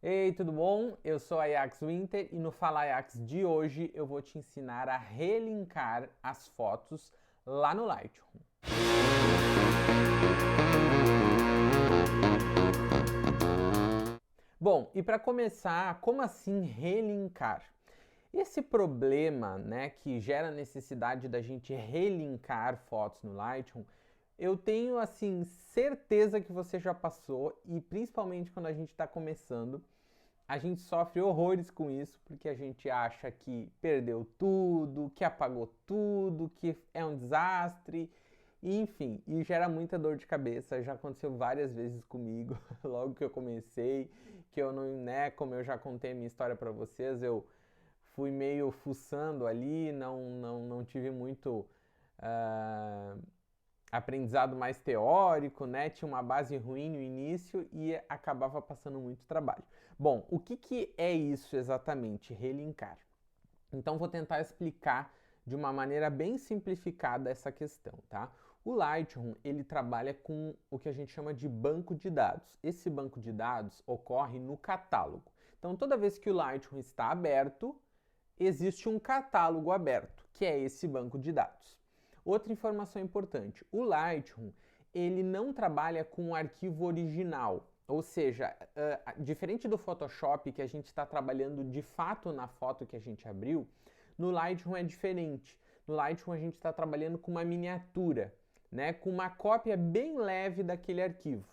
Ei, tudo bom? Eu sou a Ajax Winter e no Fala Ajax de hoje eu vou te ensinar a relinkar as fotos lá no Lightroom. Bom, e para começar, como assim relinkar? Esse problema, né, que gera a necessidade da gente relinkar fotos no Lightroom, eu tenho assim certeza que você já passou e principalmente quando a gente está começando, a gente sofre horrores com isso porque a gente acha que perdeu tudo, que apagou tudo, que é um desastre, e, enfim, e gera muita dor de cabeça. Já aconteceu várias vezes comigo, logo que eu comecei, que eu não, né, como eu já contei a minha história para vocês, eu fui meio fuçando ali, não tive muito uh, aprendizado mais teórico, né? Tinha uma base ruim no início e acabava passando muito trabalho. Bom, o que é isso exatamente, relinkar? Então vou tentar explicar de uma maneira bem simplificada essa questão, tá? O Lightroom, ele trabalha com o que a gente chama de banco de dados. Esse banco de dados ocorre no catálogo. Então toda vez que o Lightroom está aberto, existe um catálogo aberto, que é esse banco de dados. Outra informação importante, o Lightroom, ele não trabalha com o arquivo original, ou seja, diferente do Photoshop, que a gente está trabalhando de fato na foto que a gente abriu, no Lightroom é diferente. No Lightroom a gente está trabalhando com uma miniatura, né, com uma cópia bem leve daquele arquivo.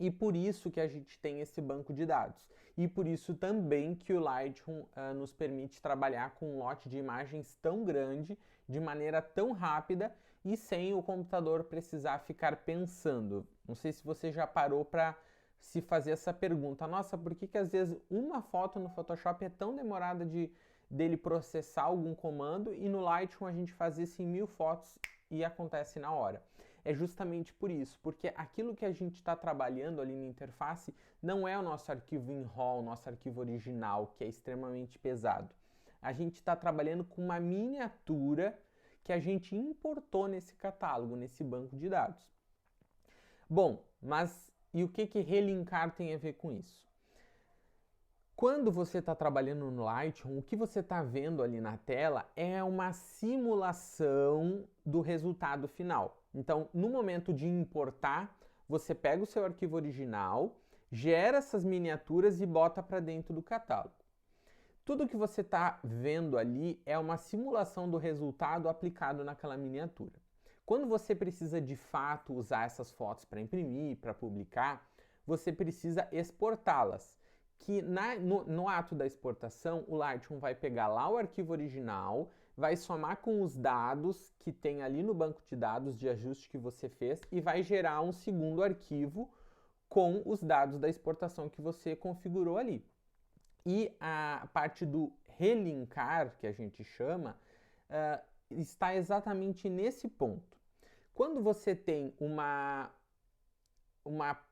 E por isso que a gente tem esse banco de dados. E por isso também que o Lightroom nos permite trabalhar com um lote de imagens tão grande, de maneira tão rápida e sem o computador precisar ficar pensando. Não sei se você já parou para se fazer essa pergunta. Nossa, por que às vezes uma foto no Photoshop é tão demorada dele processar algum comando e no Lightroom a gente faz isso em 1000 fotos e acontece na hora? É justamente por isso, porque aquilo que a gente está trabalhando ali na interface não é o nosso arquivo em RAW, o nosso arquivo original, que é extremamente pesado. A gente está trabalhando com uma miniatura que a gente importou nesse catálogo, nesse banco de dados. Bom, mas e o que relinkar tem a ver com isso? Quando você está trabalhando no Lightroom, o que você está vendo ali na tela é uma simulação do resultado final. Então, no momento de importar, você pega o seu arquivo original, gera essas miniaturas e bota para dentro do catálogo. Tudo que você está vendo ali é uma simulação do resultado aplicado naquela miniatura. Quando você precisa de fato usar essas fotos para imprimir, para publicar, você precisa exportá-las. Que no ato da exportação, o Lightroom vai pegar lá o arquivo original, vai somar com os dados que tem ali no banco de dados de ajuste que você fez e vai gerar um segundo arquivo com os dados da exportação que você configurou ali. E a parte do relinkar, que a gente chama, está exatamente nesse ponto. Quando você tem uma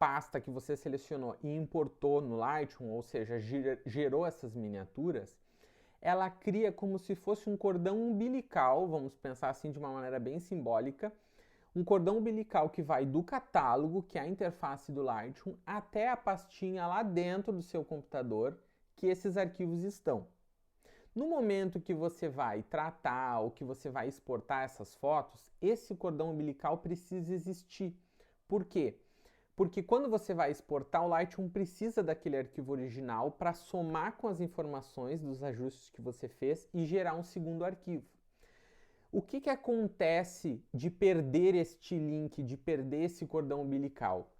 pasta que você selecionou e importou no Lightroom, ou seja, gerou essas miniaturas, ela cria como se fosse um cordão umbilical, vamos pensar assim de uma maneira bem simbólica, um cordão umbilical que vai do catálogo, que é a interface do Lightroom, até a pastinha lá dentro do seu computador, que esses arquivos estão. No momento que você vai tratar ou que você vai exportar essas fotos, esse cordão umbilical precisa existir. Por quê? Porque quando você vai exportar, o Lightroom precisa daquele arquivo original para somar com as informações dos ajustes que você fez e gerar um segundo arquivo. O que acontece de perder este link, de perder esse cordão umbilical?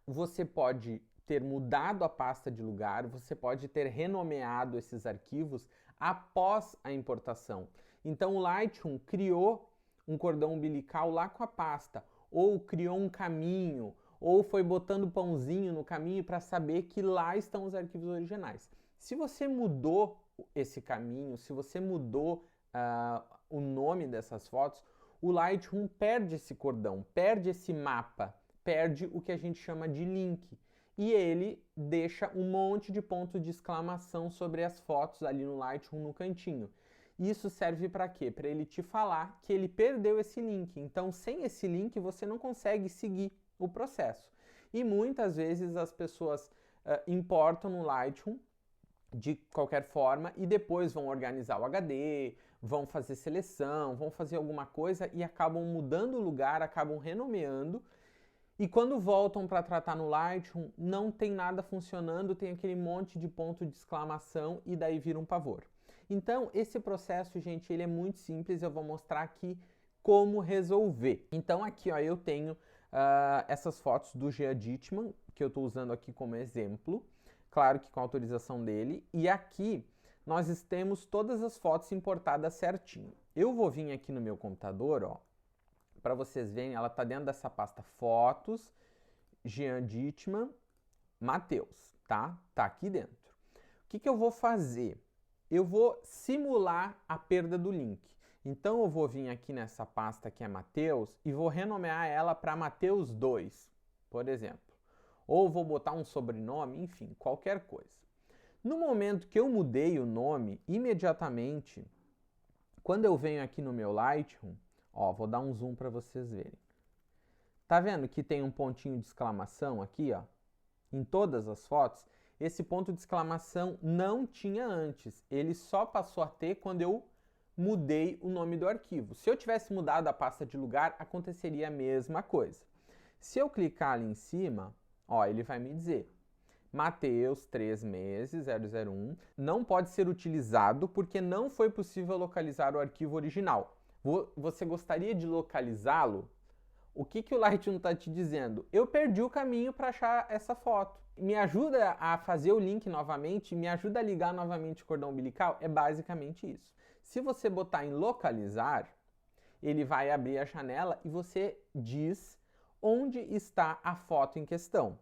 Você pode ter mudado a pasta de lugar, você pode ter renomeado esses arquivos após a importação. Então o Lightroom criou um cordão umbilical lá com a pasta, ou criou um caminho, ou foi botando pãozinho no caminho para saber que lá estão os arquivos originais. Se você mudou esse caminho, se você mudou o nome dessas fotos, o Lightroom perde esse cordão, perde esse mapa, perde o que a gente chama de link. E ele deixa um monte de pontos de exclamação sobre as fotos ali no Lightroom no cantinho. Isso serve para quê? Para ele te falar que ele perdeu esse link. Então, sem esse link, você não consegue seguir o processo. E muitas vezes as pessoas importam no Lightroom de qualquer forma e depois vão organizar o HD, vão fazer seleção, vão fazer alguma coisa e acabam mudando o lugar, acabam renomeando. E quando voltam para tratar no Lightroom, não tem nada funcionando, tem aquele monte de ponto de exclamação e daí vira um pavor. Então, esse processo, gente, ele é muito simples, eu vou mostrar aqui como resolver. Então, aqui, ó, eu tenho essas fotos do Jean Dittmann, que eu estou usando aqui como exemplo, claro que com a autorização dele, e aqui nós temos todas as fotos importadas certinho. Eu vou vir aqui no meu computador, ó, para vocês verem, ela está dentro dessa pasta Fotos, Jean Dittmann, Mateus, tá? Tá aqui dentro. O que eu vou fazer? Eu vou simular a perda do link. Então eu vou vir aqui nessa pasta que é Mateus e vou renomear ela para Mateus 2, por exemplo. Ou vou botar um sobrenome, enfim, qualquer coisa. No momento que eu mudei o nome, imediatamente, quando eu venho aqui no meu Lightroom, ó, vou dar um zoom para vocês verem. Tá vendo que tem um pontinho de exclamação aqui, ó? Em todas as fotos, esse ponto de exclamação não tinha antes. Ele só passou a ter quando eu mudei o nome do arquivo. Se eu tivesse mudado a pasta de lugar, aconteceria a mesma coisa. Se eu clicar ali em cima, ó, ele vai me dizer Mateus 3 meses 001 não pode ser utilizado porque não foi possível localizar o arquivo original. Você gostaria de localizá-lo? O que o Lightroom está te dizendo? Eu perdi o caminho para achar essa foto. Me ajuda a fazer o link novamente? Me ajuda a ligar novamente o cordão umbilical? É basicamente isso. Se você botar em localizar, ele vai abrir a janela e você diz onde está a foto em questão.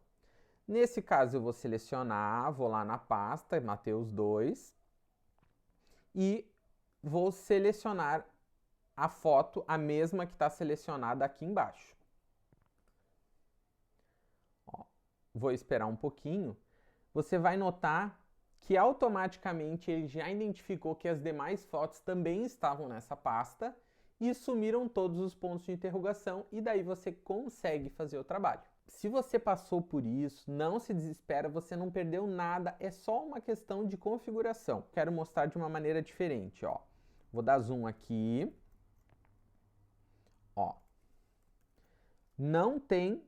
Nesse caso eu vou selecionar, vou lá na pasta, Mateus 2, e vou selecionar a foto, a mesma que está selecionada aqui embaixo. Ó, vou esperar um pouquinho. Você vai notar que automaticamente ele já identificou que as demais fotos também estavam nessa pasta e sumiram todos os pontos de interrogação e daí você consegue fazer o trabalho. Se você passou por isso, não se desespera, você não perdeu nada, é só uma questão de configuração. Quero mostrar de uma maneira diferente, ó. Vou dar zoom aqui. Ó, não tem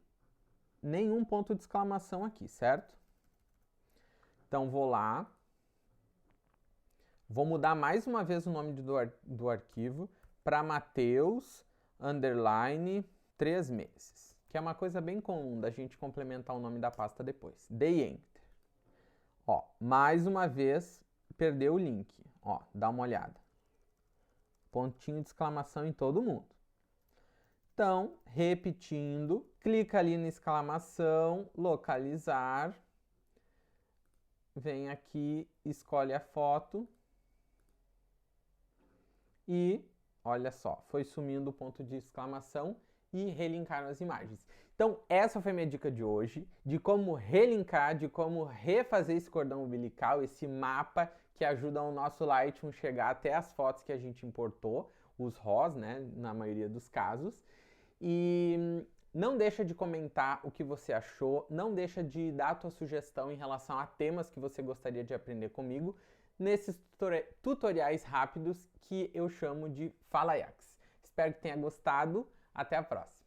nenhum ponto de exclamação aqui, certo? Então vou lá, vou mudar mais uma vez o nome do arquivo para Mateus _ 3 meses, que é uma coisa bem comum da gente complementar o nome da pasta depois. Dei Enter. Ó, mais uma vez perdeu o link. Ó, dá uma olhada. Pontinho de exclamação em todo mundo. Então, repetindo, clica ali na exclamação, localizar, vem aqui, escolhe a foto e, olha só, foi sumindo o ponto de exclamação e relincaram as imagens. Então, essa foi a minha dica de hoje, de como relinkar, de como refazer esse cordão umbilical, esse mapa que ajuda o nosso Lightroom chegar até as fotos que a gente importou, os RAWs, né, na maioria dos casos. E não deixa de comentar o que você achou, não deixa de dar a tua sugestão em relação a temas que você gostaria de aprender comigo nesses tutoriais rápidos que eu chamo de Fala Yax. Espero que tenha gostado, até a próxima!